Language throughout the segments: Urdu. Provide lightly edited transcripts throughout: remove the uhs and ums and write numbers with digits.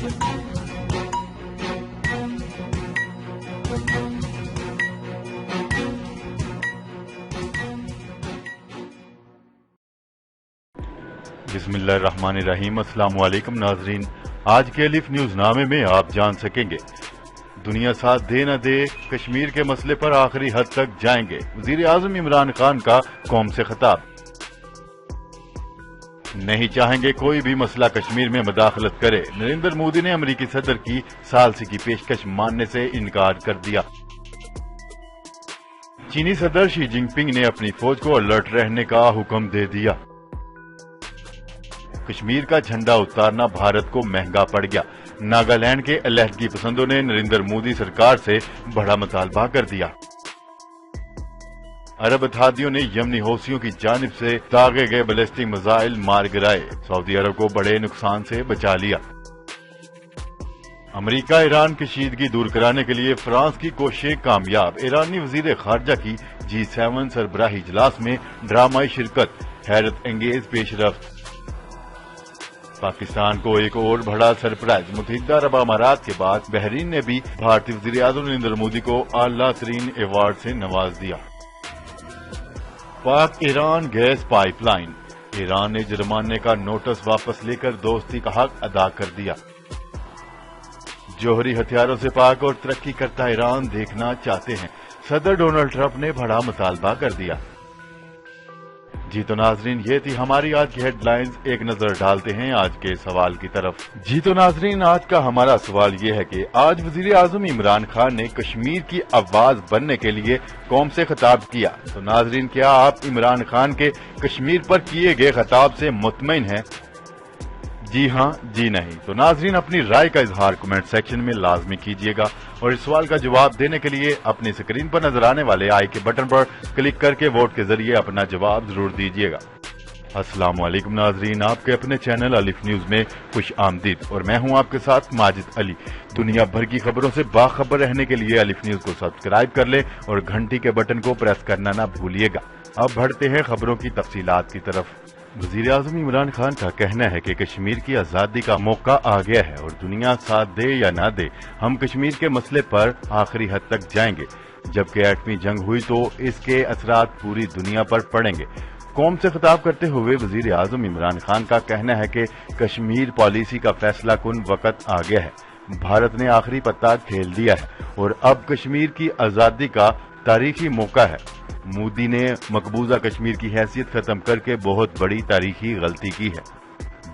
بسم اللہ الرحمن الرحیم۔ السلام علیکم ناظرین، آج کے الف نیوز نامے میں آپ جان سکیں گے دنیا ساتھ دے نہ دے کشمیر کے مسئلے پر آخری حد تک جائیں گے، وزیر اعظم عمران خان کا قوم سے خطاب۔ نہیں چاہیں گے کوئی بھی مسئلہ کشمیر میں مداخلت کرے، نریندر مودی نے امریکی صدر کی ثالثی کی پیشکش ماننے سے انکار کر دیا۔ چینی صدر شی جن پنگ نے اپنی فوج کو الرٹ رہنے کا حکم دے دیا۔ کشمیر کا جھنڈا اتارنا بھارت کو مہنگا پڑ گیا، ناگالینڈ کے علیحدگی پسندوں نے نریندر مودی سرکار سے بڑا مطالبہ کر دیا۔ عرب اتحادیوں نے یمنی حوثیوں کی جانب سے داغے گئے بیلسٹک میزائل مار گرائے، سعودی عرب کو بڑے نقصان سے بچا لیا۔ امریکہ ایران کشیدگی دور کرانے کے لیے فرانس کی کوششیں کامیاب، ایرانی وزیر خارجہ کی G7 سربراہی اجلاس میں ڈرامائی شرکت، حیرت انگیز پیش رفت۔ پاکستان کو ایک اور بڑا سرپرائز، متحدہ عرب امارات کے بعد بحرین نے بھی بھارتی وزیر اعظم نریندر مودی کو اعلیٰ ترین ایوارڈ سے نواز دیا۔ Pak Iran gas pipeline, Iran نے جرمانے کا نوٹس واپس لے کر دوستی کا حق ادا کر دیا۔ جوہری ہتھیاروں سے پاک اور ترقی کرتا ایران دیکھنا چاہتے ہیں، صدر ڈونلڈ ٹرمپ نے بڑا مطالبہ کر دیا۔ جی تو ناظرین، یہ تھی ہماری آج کی ہیڈ لائنز، ایک نظر ڈالتے ہیں آج کے سوال کی طرف۔ جی تو ناظرین، آج کا ہمارا سوال یہ ہے کہ آج وزیر اعظم عمران خان نے کشمیر کی آواز بننے کے لیے قوم سے خطاب کیا، تو ناظرین کیا آپ عمران خان کے کشمیر پر کیے گئے خطاب سے مطمئن ہیں؟ جی ہاں، جی نہیں؟ تو ناظرین اپنی رائے کا اظہار کمنٹ سیکشن میں لازمی کیجیے گا، اور اس سوال کا جواب دینے کے لیے اپنی اسکرین پر نظر آنے والے آئی کے بٹن پر کلک کر کے ووٹ کے ذریعے اپنا جواب ضرور دیجیے گا۔ السلام علیکم ناظرین، آپ کے اپنے چینل الف نیوز میں خوش آمدید، اور میں ہوں آپ کے ساتھ ماجد علی۔ دنیا بھر کی خبروں سے باخبر رہنے کے لیے الف نیوز کو سبسکرائب کر لیں اور گھنٹی کے بٹن کو پریس کرنا نہ بھولیے گا۔ اب بڑھتے ہیں خبروں کی تفصیلات کی طرف۔ وزیر اعظم عمران خان کا کہنا ہے کہ کشمیر کی آزادی کا موقع آ گیا ہے، اور دنیا ساتھ دے یا نہ دے ہم کشمیر کے مسئلے پر آخری حد تک جائیں گے۔ جبکہ ایٹمی جنگ ہوئی تو اس کے اثرات پوری دنیا پر پڑیں گے۔ قوم سے خطاب کرتے ہوئے وزیر اعظم عمران خان کا کہنا ہے کہ کشمیر پالیسی کا فیصلہ کن وقت آ گیا ہے، بھارت نے آخری پتہ کھیل دیا ہے اور اب کشمیر کی آزادی کا تاریخی موقع ہے۔ مودی نے مقبوضہ کشمیر کی حیثیت ختم کر کے بہت بڑی تاریخی غلطی کی ہے۔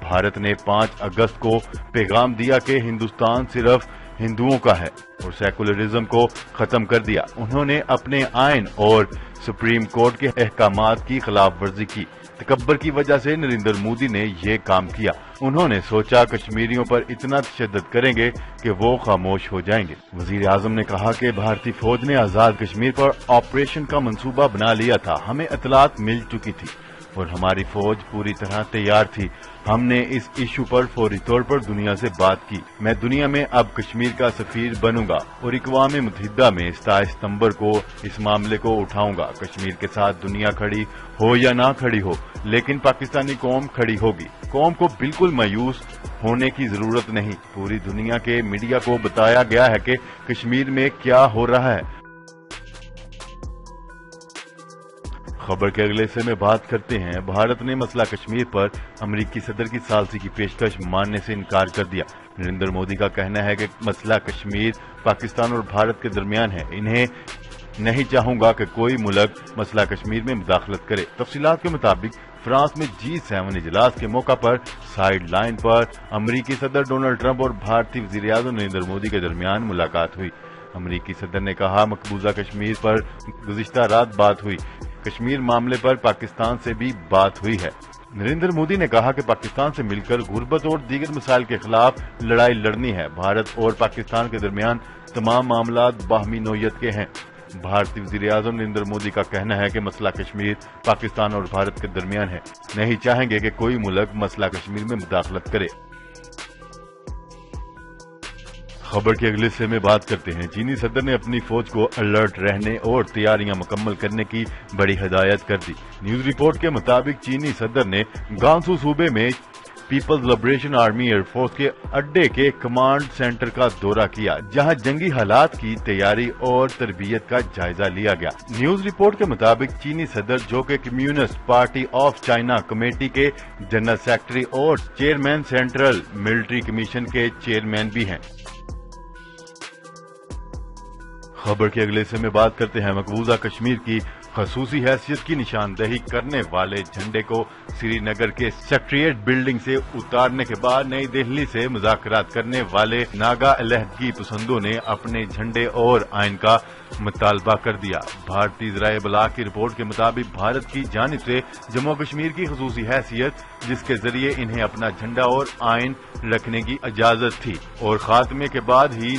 بھارت نے 5 اگست کو پیغام دیا کہ ہندوستان صرف ہندوؤں کا ہے اور سیکولرزم کو ختم کر دیا۔ انہوں نے اپنے آئین اور سپریم کورٹ کے احکامات کی خلاف ورزی کی۔ تکبر کی وجہ سے نریندر مودی نے یہ کام کیا۔ انہوں نے سوچا کشمیریوں پر اتنا تشدد کریں گے کہ وہ خاموش ہو جائیں گے۔ وزیر اعظم نے کہا کہ بھارتی فوج نے آزاد کشمیر پر آپریشن کا منصوبہ بنا لیا تھا، ہمیں اطلاعات مل چکی تھی اور ہماری فوج پوری طرح تیار تھی۔ ہم نے اس ایشو پر فوری طور پر دنیا سے بات کی۔ میں دنیا میں اب کشمیر کا سفیر بنوں گا اور اقوام متحدہ میں 27 ستمبر کو اس معاملے کو اٹھاؤں گا۔ کشمیر کے ساتھ دنیا کھڑی ہو یا نہ کھڑی ہو، لیکن پاکستانی قوم کھڑی ہوگی۔ قوم کو بالکل مایوس ہونے کی ضرورت نہیں۔ پوری دنیا کے میڈیا کو بتایا گیا ہے کہ کشمیر میں کیا ہو رہا ہے۔ خبر کے اگلے حصے میں بات کرتے ہیں۔ بھارت نے مسئلہ کشمیر پر امریکی صدر کی ثالثی کی پیشکش ماننے سے انکار کر دیا۔ نریندر مودی کا کہنا ہے کہ مسئلہ کشمیر پاکستان اور بھارت کے درمیان ہے، انہیں نہیں چاہوں گا کہ کوئی ملک مسئلہ کشمیر میں مداخلت کرے۔ تفصیلات کے مطابق فرانس میں G7 اجلاس کے موقع پر سائیڈ لائن پر امریکی صدر ڈونلڈ ٹرمپ اور بھارتی وزیر اعظم نریندر مودی کے درمیان ملاقات ہوئی۔ امریکی صدر نے کہا مقبوضہ کشمیر پر گزشتہ رات بات ہوئی، کشمیر معاملے پر پاکستان سے بھی بات ہوئی ہے۔ نریندر مودی نے کہا کہ پاکستان سے مل کر غربت اور دیگر مسائل کے خلاف لڑائی لڑنی ہے۔ بھارت اور پاکستان کے درمیان تمام معاملات باہمی نوعیت کے ہیں۔ بھارتی وزیر اعظم نریندر مودی کا کہنا ہے کہ مسئلہ کشمیر پاکستان اور بھارت کے درمیان ہے، نہیں چاہیں گے کہ کوئی ملک مسئلہ کشمیر میں مداخلت کرے۔ خبر کے اگلے حصے میں بات کرتے ہیں۔ چینی صدر نے اپنی فوج کو الرٹ رہنے اور تیاریاں مکمل کرنے کی بڑی ہدایت کر دی۔ نیوز رپورٹ کے مطابق چینی صدر نے گانسو صوبے میں Peoples liberation army air force کے اڈے کے کمانڈ سینٹر کا دورہ کیا، جہاں جنگی حالات کی تیاری اور تربیت کا جائزہ لیا گیا۔ نیوز رپورٹ کے مطابق چینی صدر، جو کہ communist party of China committee کے جنرل سیکرٹری اور چیئرمین سینٹرل ملٹری کمیشن کے چیئرمین بھی ہیں۔ خبر کے اگلے حصے میں بات کرتے ہیں مقبوضہ کشمیر کی خصوصی حیثیت کی نشاندہی کرنے والے جھنڈے کو سری نگر کے سیکریٹریٹ بلڈنگ سے اتارنے کے بعد نئی دہلی سے مذاکرات کرنے والے ناگا علیحدگی پسندوں نے اپنے جھنڈے اور آئین کا مطالبہ کر دیا۔ بھارتی ذرائع ابلاغ کی رپورٹ کے مطابق بھارت کی جانب سے جموں کشمیر کی خصوصی حیثیت، جس کے ذریعے انہیں اپنا جھنڈا اور آئین رکھنے کی اجازت تھی، اور خاتمے کے بعد ہی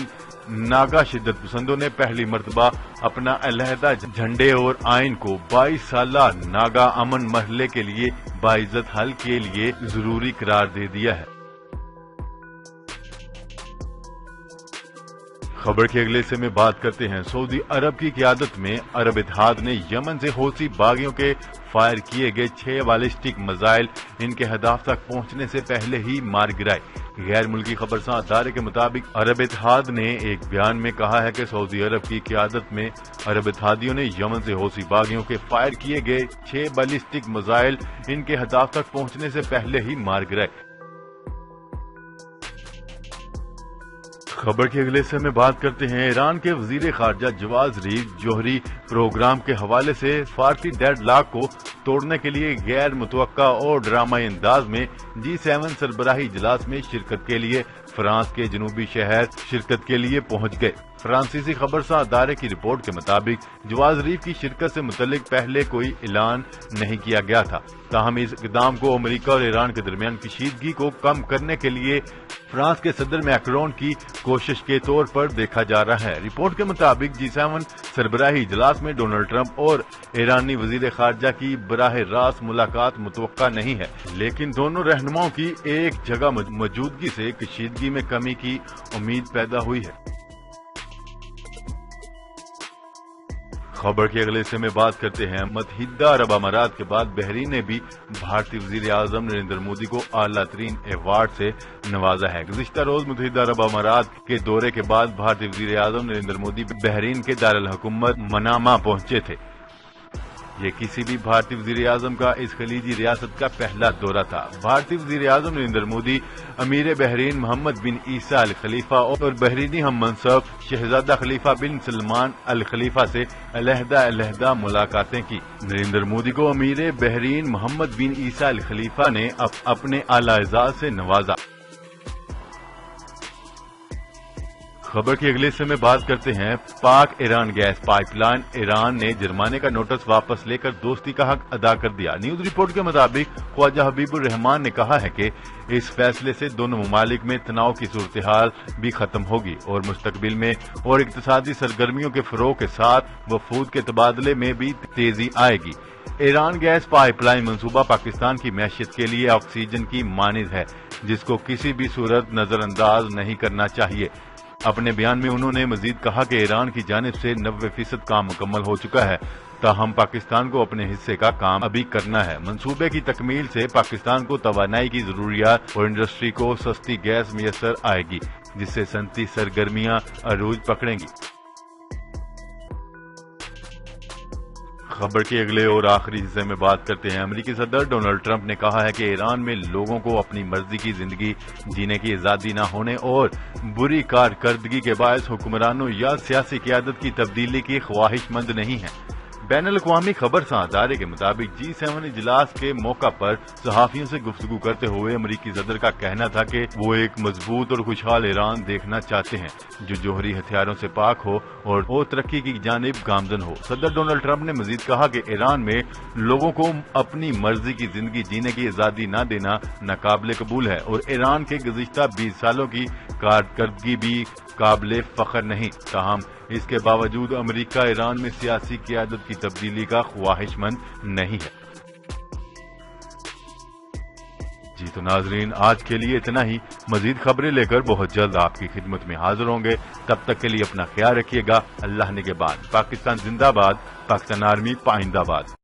ناگا شدت پسندوں نے پہلی مرتبہ اپنا علیحدہ جھنڈے اور آئین کو 22 سالہ ناگا امن مرحلے کے لیے باعزت حل کے لیے ضروری قرار دے دیا ہے۔ خبر کے اگلے حصے میں بات کرتے ہیں سعودی عرب کی قیادت میں عرب اتحاد نے یمن سے حوثی باغیوں کے فائر کیے گئے 6 بالسٹک میزائل ان کے ہدف تک پہنچنے سے پہلے ہی مار گرائے۔ غیر ملکی خبرساں ادارے کے مطابق عرب اتحاد نے ایک بیان میں کہا ہے کہ سعودی عرب کی قیادت میں عرب اتحادیوں نے یمن سے حوثی باغیوں کے فائر کیے گئے 6 بالسٹک میزائل ان کے ہدف تک پہنچنے سے پہلے ہی مار گرائے۔ خبر کے اگلے حصے میں بات کرتے ہیں ایران کے وزیر خارجہ جواد ظریف جوہری پروگرام کے حوالے سے فارسی ڈیڈ لاک کو توڑنے کے لیے غیر متوقع اور ڈرامائی انداز میں G7 سربراہی اجلاس میں شرکت کے لیے فرانس کے جنوبی شہر شرکت کے لیے پہنچ گئے۔ فرانسیسی خبرساں ادارے کی رپورٹ کے مطابق جواد ظریف کی شرکت سے متعلق پہلے کوئی اعلان نہیں کیا گیا تھا، تاہم اس اقدام کو امریکہ اور ایران کے درمیان کشیدگی کو کم کرنے کے لیے فرانس کے صدر میکرون کی کوشش کے طور پر دیکھا جا رہا ہے۔ رپورٹ کے مطابق G7 سربراہی اجلاس میں ڈونلڈ ٹرمپ اور ایرانی وزیر خارجہ کی براہ راست ملاقات متوقع نہیں ہے، لیکن دونوں رہنماؤں کی ایک جگہ موجودگی سے کشیدگی میں کمی کی امید پیدا ہوئی ہے۔ خبر کے اگلے حصے میں بات کرتے ہیں متحدہ عرب امارات کے بعد بحرین نے بھی بھارتی وزیر اعظم نریندر مودی کو اعلیٰ ترین ایوارڈ سے نوازا ہے۔ گزشتہ روز متحدہ عرب امارات کے دورے کے بعد بھارتی وزیر اعظم نریندر مودی بحرین کے دارالحکومت منامہ پہنچے تھے۔ یہ کسی بھی بھارتی وزیر اعظم کا اس خلیجی ریاست کا پہلا دورہ تھا۔ بھارتی وزیر اعظم نریندر مودی امیر بحرین محمد بن عیسیٰ الخلیفہ اور بحرینی ہم منصب شہزادہ خلیفہ بن سلمان الخلیفہ سے علیحدہ ملاقاتیں کی۔ نریندر مودی کو امیر بحرین محمد بن عیسیٰ الخلیفہ نے اپنے اعلی اعزاز سے نوازا۔ خبر کے اگلے حصے میں بات کرتے ہیں Pak Iran gas pipeline Iran نے جرمانے کا نوٹس واپس لے کر دوستی کا حق ادا کر دیا۔ نیوز رپورٹ کے مطابق خواجہ حبیب الرحمان نے کہا ہے کہ اس فیصلے سے دونوں ممالک میں تناؤ کی صورتحال بھی ختم ہوگی اور مستقبل میں اور اقتصادی سرگرمیوں کے فروغ کے ساتھ وفود کے تبادلے میں بھی تیزی آئے گی۔ ایران گیس پائپ لائن منصوبہ پاکستان کی معیشت کے لیے آکسیجن کی مانند ہے، جس کو کسی بھی صورت نظر انداز نہیں کرنا چاہیے۔ اپنے بیان میں انہوں نے مزید کہا کہ ایران کی جانب سے 90% کام مکمل ہو چکا ہے، تاہم پاکستان کو اپنے حصے کا کام ابھی کرنا ہے۔ منصوبے کی تکمیل سے پاکستان کو توانائی کی ضروریات اور انڈسٹری کو سستی گیس میسر آئے گی، جس سے صنعتی سرگرمیاں عروج پکڑیں گی۔ خبر کے اگلے اور آخری حصے میں بات کرتے ہیں امریکی صدر ڈونلڈ ٹرمپ نے کہا ہے کہ ایران میں لوگوں کو اپنی مرضی کی زندگی جینے کی آزادی نہ ہونے اور بری کارکردگی کے باعث حکمرانوں یا سیاسی قیادت کی تبدیلی کی خواہش مند نہیں ہے۔ بین الاقوامی خبرساں ادارے کے مطابق G7 اجلاس کے موقع پر صحافیوں سے گفتگو کرتے ہوئے امریکی صدر کا کہنا تھا کہ وہ ایک مضبوط اور خوشحال ایران دیکھنا چاہتے ہیں جو جوہری ہتھیاروں سے پاک ہو اور ترقی کی جانب گامزن ہو۔ صدر ڈونلڈ ٹرمپ نے مزید کہا کہ ایران میں لوگوں کو اپنی مرضی کی زندگی جینے کی آزادی نہ دینا ناقابل قبول ہے اور ایران کے گزشتہ 20 سالوں کی کارکردگی بھی قابل فخر نہیں، تاہم اس کے باوجود امریکہ ایران میں سیاسی قیادت کی تبدیلی کا خواہش مند نہیں ہے۔ جی تو ناظرین، آج کے لیے اتنا ہی۔ مزید خبریں لے کر بہت جلد آپ کی خدمت میں حاضر ہوں گے، تب تک کے لیے اپنا خیال رکھیے گا۔ اللہ نگہبان۔ پاکستان زندہ باد، پاکستان آرمی پائندہ باد۔